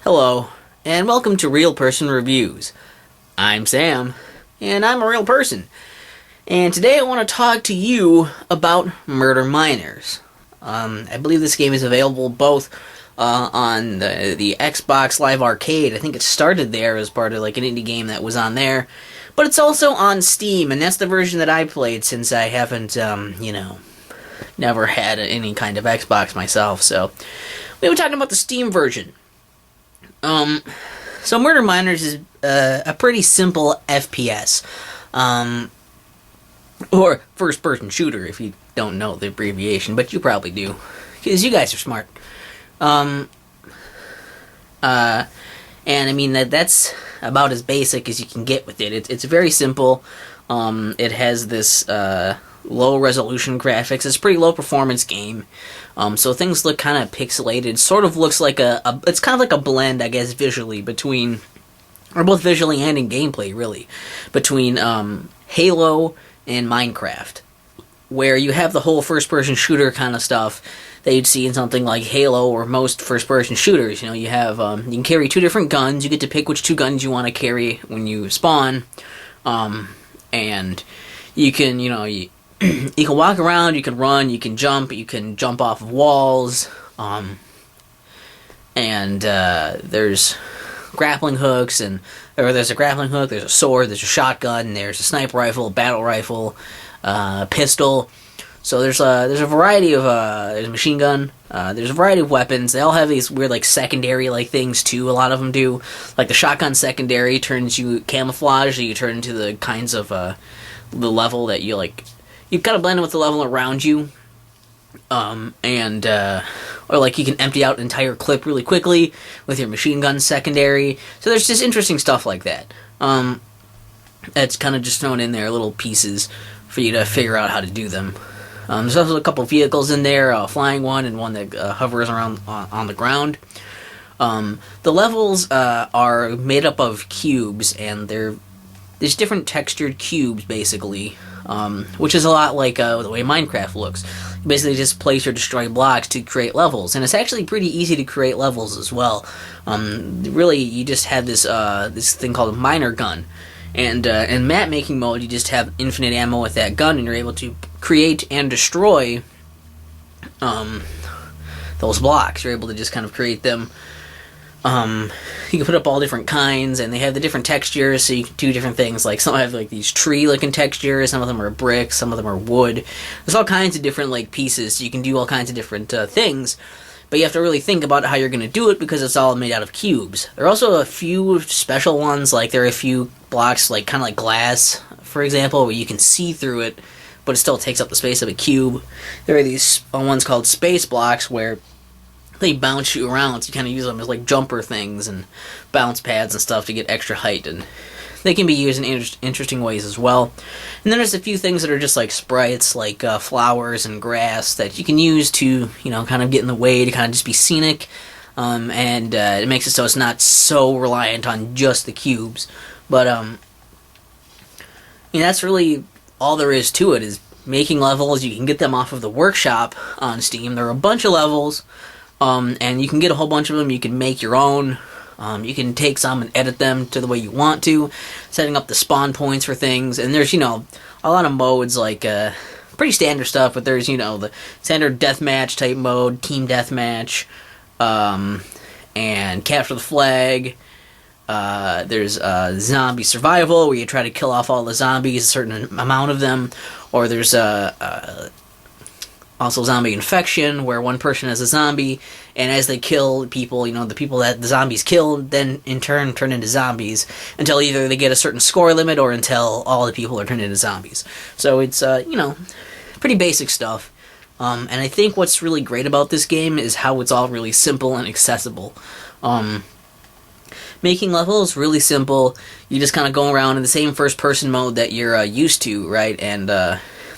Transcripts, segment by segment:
Hello, and welcome to Real Person Reviews. I'm Sam, and I'm a real person. And today I want to talk to you about Murder Miners. I believe this game is available both on the Xbox Live Arcade. I think it started there as part of like an indie game that was on there. But it's also on Steam, and that's the version that I played since I haven't, never had any kind of Xbox myself. So we were talking about the Steam version. So Murder Miners is a pretty simple FPS, or first-person shooter if you don't know the abbreviation, but you probably do, because you guys are smart. And I mean that's about as basic as you can get with it. It's very simple. It has this low resolution graphics. It's a pretty low performance game. So things look kind of pixelated. Sort of looks like it's kind of like a blend, I guess, visually between, or both visually and in gameplay, really, between Halo and Minecraft, where you have the whole first-person shooter kind of stuff that you'd see in something like Halo or most first-person shooters. You know, you have you can carry two different guns. You get to pick which two guns you want to carry when you spawn, and you can you can walk around, you can run, you can jump off of walls, and there's grappling hooks, there's a grappling hook, there's a sword, there's a shotgun, there's a sniper rifle, battle rifle, pistol. So there's a variety of there's a machine gun. There's a variety of weapons. They all have these weird like secondary like things too. A lot of them do. Like the shotgun secondary turns you camouflage, so you turn into the kinds of the level that you like. You kind of blend in with the level around you, or like you can empty out an entire clip really quickly with your machine gun secondary. So there's just interesting stuff like that. That's kind of just thrown in there, little pieces for you to figure out how to do them. There's also a couple vehicles in there, a flying one and one that hovers around on the ground. The levels are made up of cubes, and there's different textured cubes, basically, which is a lot like the way Minecraft looks. You basically just place or destroy blocks to create levels, and it's actually pretty easy to create levels as well. Really, you just have this thing called a miner gun, and in map making mode, you just have infinite ammo with that gun, and you're able to create and destroy those blocks. You're able to just kind of create them. You can put up all different kinds, and they have the different textures, so you can do different things. Like some have like these tree-looking textures, some of them are brick, some of them are wood. There's all kinds of different like pieces, so you can do all kinds of different things. But you have to really think about how you're going to do it because it's all made out of cubes. There are also a few special ones, like there are a few blocks, like kind of like glass, for example, where you can see through it, but it still takes up the space of a cube. There are these ones called space blocks where they bounce you around, so you kind of use them as like jumper things and bounce pads and stuff to get extra height, and they can be used in interesting ways as well. And then there's a few things that are just like sprites, like flowers and grass that you can use to, kind of get in the way, to kind of just be scenic, and it makes it so it's not so reliant on just the cubes. But that's really all there is to it, is making levels. You can get them off of the workshop on Steam. There are a bunch of levels, and you can get a whole bunch of them. You can make your own. You can take some and edit them to the way you want to, setting up the spawn points for things. And there's, a lot of modes, like, pretty standard stuff, but there's, the standard deathmatch type mode, team deathmatch, and capture the flag. There's zombie survival, where you try to kill off all the zombies, a certain amount of them. Or there's also zombie infection, where one person is a zombie, and as they kill people, the people that the zombies kill then in turn turn into zombies, until either they get a certain score limit or until all the people are turned into zombies. So it's, pretty basic stuff. And I think what's really great about this game is how it's all really simple and accessible. Making levels really simple. You just kind of go around in the same first-person mode that you're used to, right? And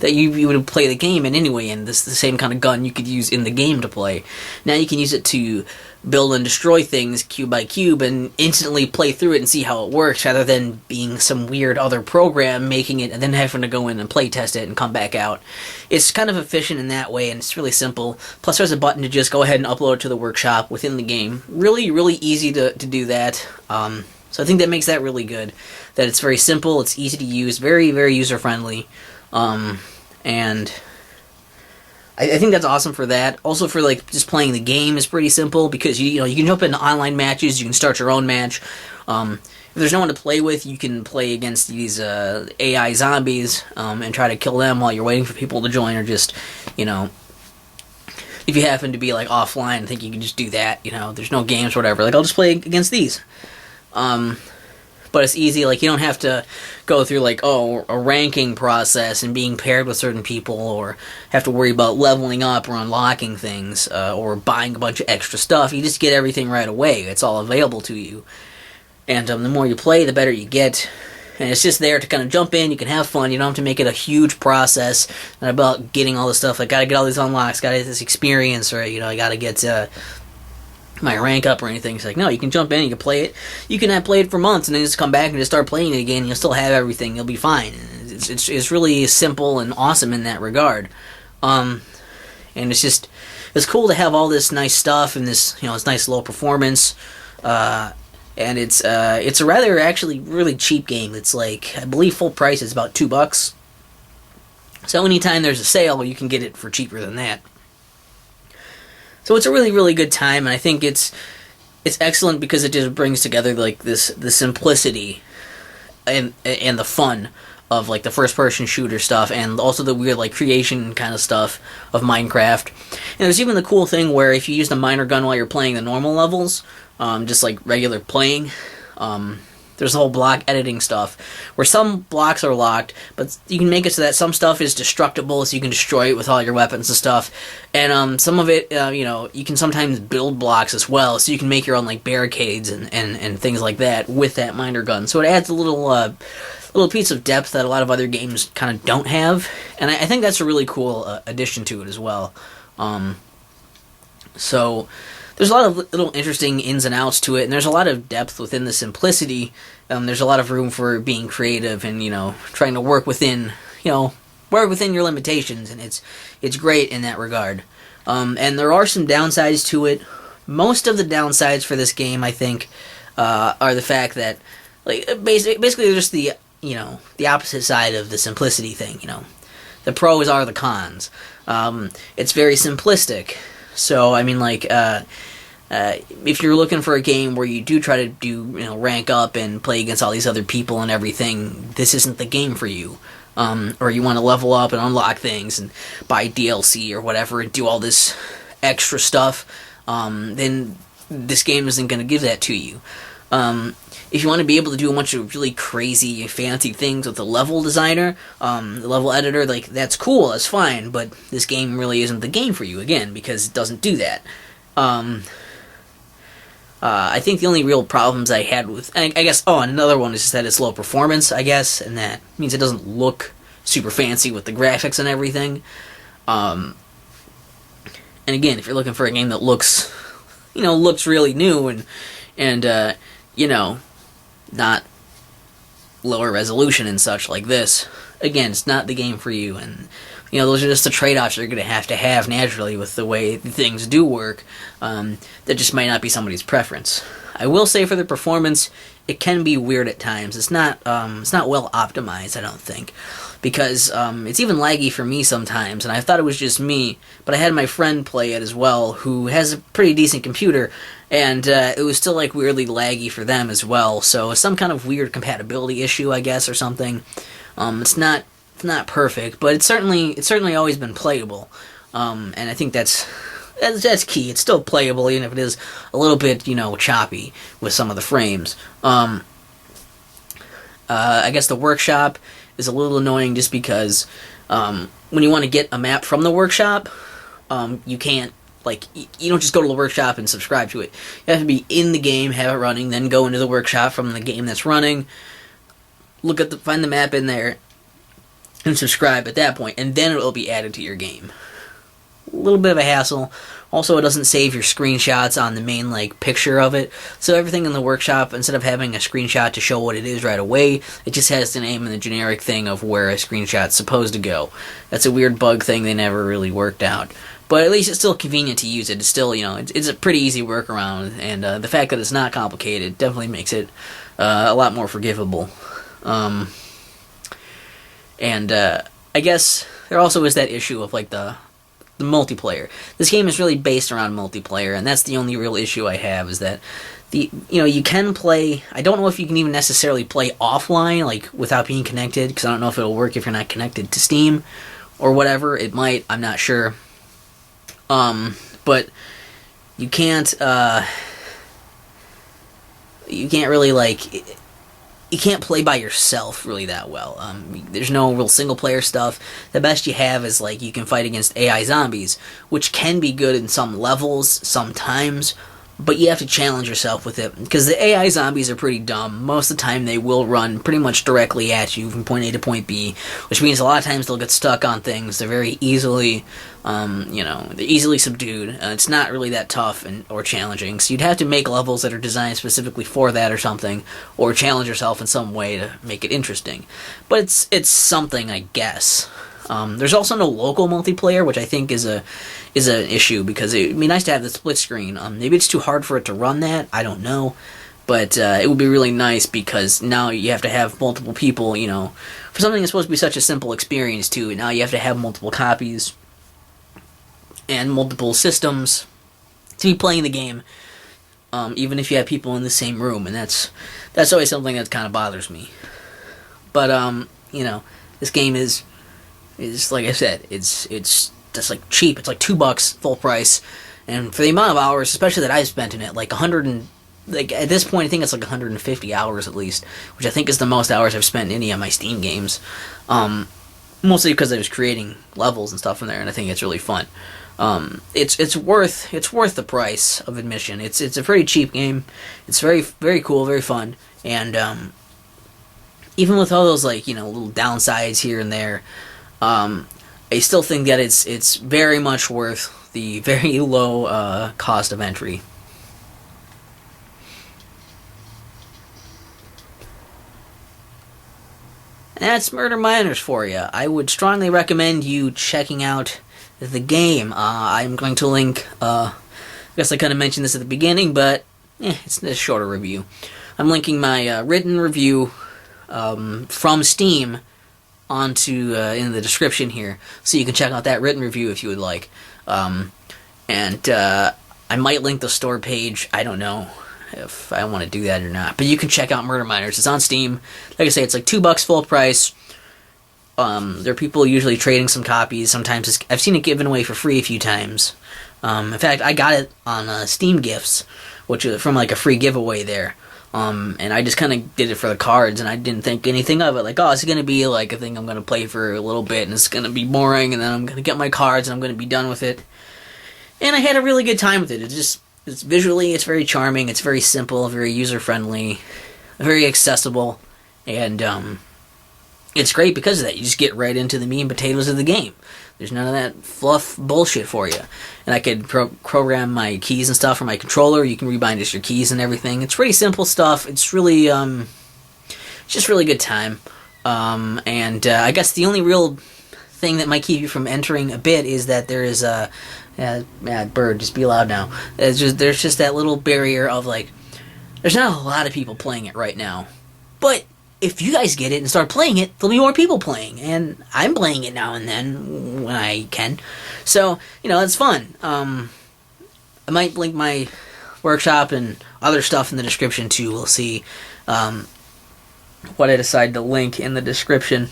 that you would play the game in anyway, and this is the same kind of gun you could use in the game to play. Now you can use it to build and destroy things cube by cube and instantly play through it and see how it works, rather than being some weird other program making it and then having to go in and play test it and come back out. It's kind of efficient in that way, and it's really simple. Plus there's a button to just go ahead and upload it to the workshop within the game. Really, really easy to do that. So I think that makes that really good. That it's very simple, it's easy to use, very, very user-friendly. And I think that's awesome for that. Also for like just playing the game is pretty simple, because you can jump into online matches, you can start your own match. If there's no one to play with, you can play against these AI zombies and try to kill them while you're waiting for people to join, or just, if you happen to be like offline, I think you can just do that. There's no games or whatever. Like, I'll just play against these. But it's easy, like, you don't have to go through, like, a ranking process and being paired with certain people, or have to worry about leveling up or unlocking things, or buying a bunch of extra stuff. You just get everything right away. It's all available to you. And the more you play, the better you get. And it's just there to kind of jump in, you can have fun, you don't have to make it a huge process and about getting all this stuff, like, gotta get all these unlocks, gotta get this experience, or, I gotta get my rank up or anything. It's like, no, you can jump in, you can play it. You can play it for months and then just come back and just start playing it again, and you'll still have everything, you'll be fine. It's really simple and awesome in that regard. And it's cool to have all this nice stuff and this, this nice low performance. And it's a rather actually really cheap game. It's like, I believe full price is about $2. So anytime there's a sale, you can get it for cheaper than that. So it's a really, really good time, and I think it's excellent because it just brings together like the simplicity and the fun of like the first person shooter stuff, and also the weird like creation kind of stuff of Minecraft. And there's even the cool thing where if you use the miner gun while you're playing the normal levels, just like regular playing, there's the whole block editing stuff where some blocks are locked, but you can make it so that some stuff is destructible, so you can destroy it with all your weapons and stuff. And some of it, you can sometimes build blocks as well, so you can make your own like barricades and things like that with that miner gun. So it adds a little piece of depth that a lot of other games kind of don't have, and I think that's a really cool addition to it as well. So there's a lot of little interesting ins and outs to it, and there's a lot of depth within the simplicity. There's a lot of room for being creative and, trying to work within your limitations, and it's great in that regard. And there are some downsides to it. Most of the downsides for this game, I think, are the fact that, like, basically they're just the opposite side of the simplicity thing, The pros are the cons. It's very simplistic. So, I mean, like, if you're looking for a game where you do try to do, rank up and play against all these other people and everything, this isn't the game for you. Or you want to level up and unlock things and buy DLC or whatever and do all this extra stuff, then this game isn't going to give that to you. If you want to be able to do a bunch of really crazy, fancy things with the level designer, the level editor, like, that's cool, that's fine, but this game really isn't the game for you, again, because it doesn't do that. I think the only real problems I had with, I guess, and another one is just that it's low performance, I guess, and that means it doesn't look super fancy with the graphics and everything. And again, if you're looking for a game that looks really new and not lower resolution and such like this, again, it's not the game for you. And those are just the trade-offs you're going to have naturally with the way things do work. That just might not be somebody's preference. I will say for the performance, it can be weird at times. It's not well optimized, I don't think, because it's even laggy for me sometimes, and I thought it was just me, but I had my friend play it as well, who has a pretty decent computer, and it was still like weirdly laggy for them as well. So some kind of weird compatibility issue, I guess, or something. It's not perfect, but it's certainly always been playable, and I think that's key. It's still playable, even if it is a little bit, choppy with some of the frames. I guess the workshop is a little annoying just because when you want to get a map from the workshop, you can't, you don't just go to the workshop and subscribe to it. You have to be in the game, have it running, then go into the workshop from the game that's running, find the map in there, and subscribe at that point, and then it will be added to your game. a little bit of a hassle. Also, it doesn't save your screenshots on the main like picture of it. So everything in the workshop, instead of having a screenshot to show what it is right away, it just has the name and the generic thing of where a screenshot's supposed to go. That's a weird bug thing they never really worked out. But at least it's still convenient to use it. It's still, it's a pretty easy workaround, and the fact that it's not complicated definitely makes it a lot more forgivable. I guess there also is that issue of like the multiplayer. This game is really based around multiplayer, and that's the only real issue I have, is that you can play. I don't know if you can even necessarily play offline, like without being connected, because I don't know if it'll work if you're not connected to Steam or whatever. It might. I'm not sure. But you can't really like. You can't play by yourself really that well. There's no real single-player stuff. The best you have is, like, you can fight against AI zombies, which can be good in some levels, sometimes, but you have to challenge yourself with it, because the AI zombies are pretty dumb. Most of the time they will run pretty much directly at you from point A to point B, which means a lot of times they'll get stuck on things. They're very easily, they're easily subdued. It's not really that tough or challenging, so you'd have to make levels that are designed specifically for that or something, or challenge yourself in some way to make it interesting. But it's something, I guess. There's also no local multiplayer, which I think is an issue, because it'd be nice to have the split screen. Maybe it's too hard for it to run that, I don't know, but it would be really nice, because now you have to have multiple people, for something that's supposed to be such a simple experience too. Now you have to have multiple copies and multiple systems to be playing the game, even if you have people in the same room, and that's always something that kind of bothers me. But this game is like I said, it's just like cheap. It's like $2 full price, and for the amount of hours, especially that I've spent in it, like at this point I think it's like 150 hours at least, which I think is the most hours I've spent in any of my Steam games. Mostly because I was creating levels and stuff in there, and I think it's really fun. It's worth the price of admission. It's a pretty cheap game. It's very, very cool, very fun, and even with all those little downsides here and there, I still think that it's very much worth the very low cost of entry. And that's Murder Miners for you. I would strongly recommend you checking out the game. I'm going to link, I guess I kind of mentioned this at the beginning, but it's a shorter review. I'm linking my written review from Steam onto in the description here, so you can check out that written review if you would like. And I might link the store page. I don't know if I want to do that or not, but you can check out Murder Miners. It's on Steam. Like I say, it's like $2 full price. There are people usually trading some copies. Sometimes I've seen it given away for free a few times. In fact, I got it on Steam Gifts, which is from like a free giveaway there. And I just kind of did it for the cards, and I didn't think anything of it. Like, oh, it's going to be like a thing I'm going to play for a little bit, and it's going to be boring, and then I'm going to get my cards, and I'm going to be done with it. And I had a really good time with it. It's visually, it's very charming, it's very simple, very user-friendly, very accessible, and it's great because of that. You just get right into the meat and potatoes of the game. There's none of that fluff bullshit for you. And I could program my keys and stuff for my controller. You can rebind just your keys and everything. It's pretty simple stuff. It's really, it's just really good time. I guess the only real thing that might keep you from entering a bit is that there is a, bird, just be loud now. There's just that little barrier of like, there's not a lot of people playing it right now. But if you guys get it and start playing it, there'll be more people playing, and I'm playing it now and then when I can. So, it's fun. I might link my workshop and other stuff in the description too. We'll see what I decide to link in the description,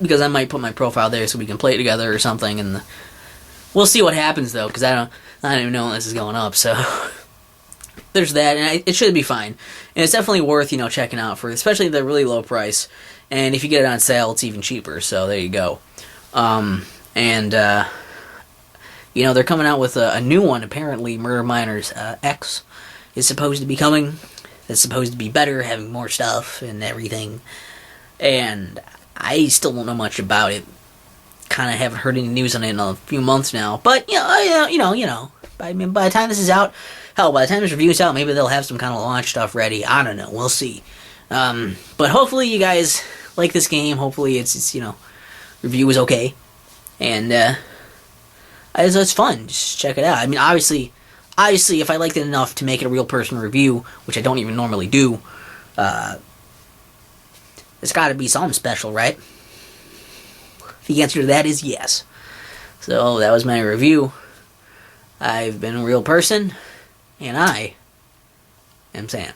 because I might put my profile there so we can play it together or something, and we'll see what happens though, because I don't even know when this is going up, so there's that, and it should be fine. And it's definitely worth, checking out for, especially the really low price. And if you get it on sale, it's even cheaper, so there you go. They're coming out with a new one, apparently. Murder Miners X is supposed to be coming. It's supposed to be better, having more stuff and everything. And I still don't know much about it. kind of haven't heard any news on it in a few months now. But by the time this is out, hell, by the time this review is out, maybe they'll have some kind of launch stuff ready. I don't know. We'll see. But hopefully you guys like this game. Hopefully it's review is okay, and it's fun. Just check it out. I mean, obviously, if I liked it enough to make it a real person review, which I don't even normally do, it's got to be something special, right? The answer to that is yes. So that was my review. I've been a real person, and I am Sam.